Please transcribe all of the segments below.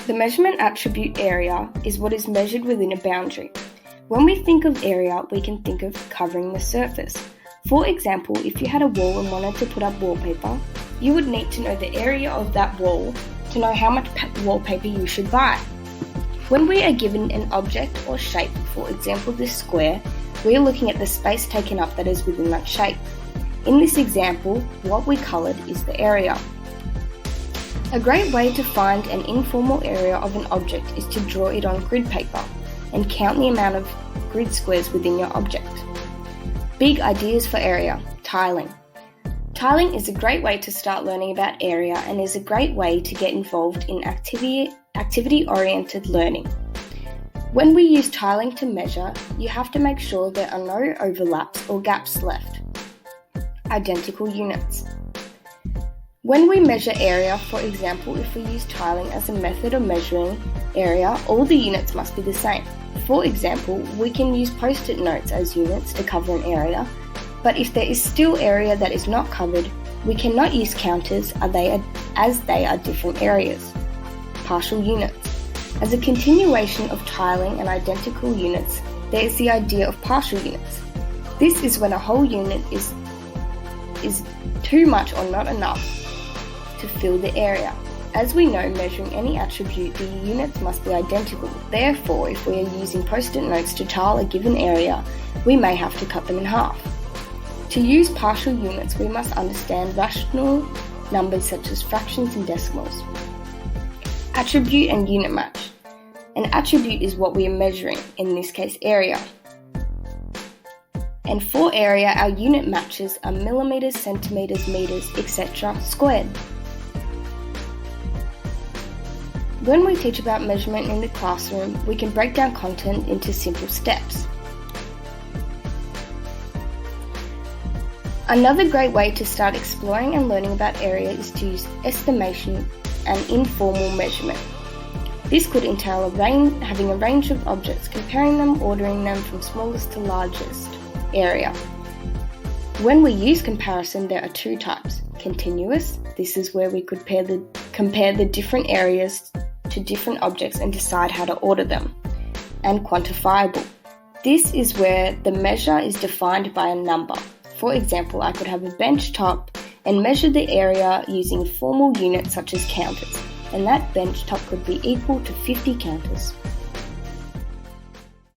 The measurement attribute area is what is measured within a boundary. When we think of area, we can think of covering the surface. For example, if you had a wall and wanted to put up wallpaper, you would need to know the area of that wall to know how much wallpaper you should buy. When we are given an object or shape, for example this square, we are looking at the space taken up that is within that shape. In this example, what we coloured is the area. A great way to find an informal area of an object is to draw it on grid paper and count the amount of grid squares within your object. Big ideas for area: tiling. Tiling is a great way to start learning about area and is a great way to get involved in activity-oriented learning. When we use tiling to measure, you have to make sure there are no overlaps or gaps left. Identical units. When we measure area, for example, if we use tiling as a method of measuring area, all the units must be the same. For example, we can use post-it notes as units to cover an area, but if there is still area that is not covered, we cannot use counters as they are different areas. Partial units. As a continuation of tiling and identical units, there is the idea of partial units. This is when a whole unit is too much or not enough to fill the area. As we know, measuring any attribute, the units must be identical. Therefore, if we are using post-it notes to tile a given area, we may have to cut them in half. To use partial units, we must understand rational numbers such as fractions and decimals. Attribute and unit match. An attribute is what we are measuring, in this case area. And for area, our unit matches are millimeters, centimeters, meters, etc. squared. When we teach about measurement in the classroom, we can break down content into simple steps. Another great way to start exploring and learning about area is to use estimation and informal measurement. This could entail having a range of objects, comparing them, ordering them from smallest to largest area. When we use comparison, there are two types. Continuous, this is where we could compare the different areas to different objects and decide how to order them. And quantifiable, this is where the measure is defined by a number. For example, I could have a bench top and measure the area using formal units such as counters, and that bench top could be equal to 50 counters.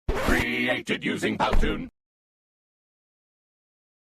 Created using Powtoon.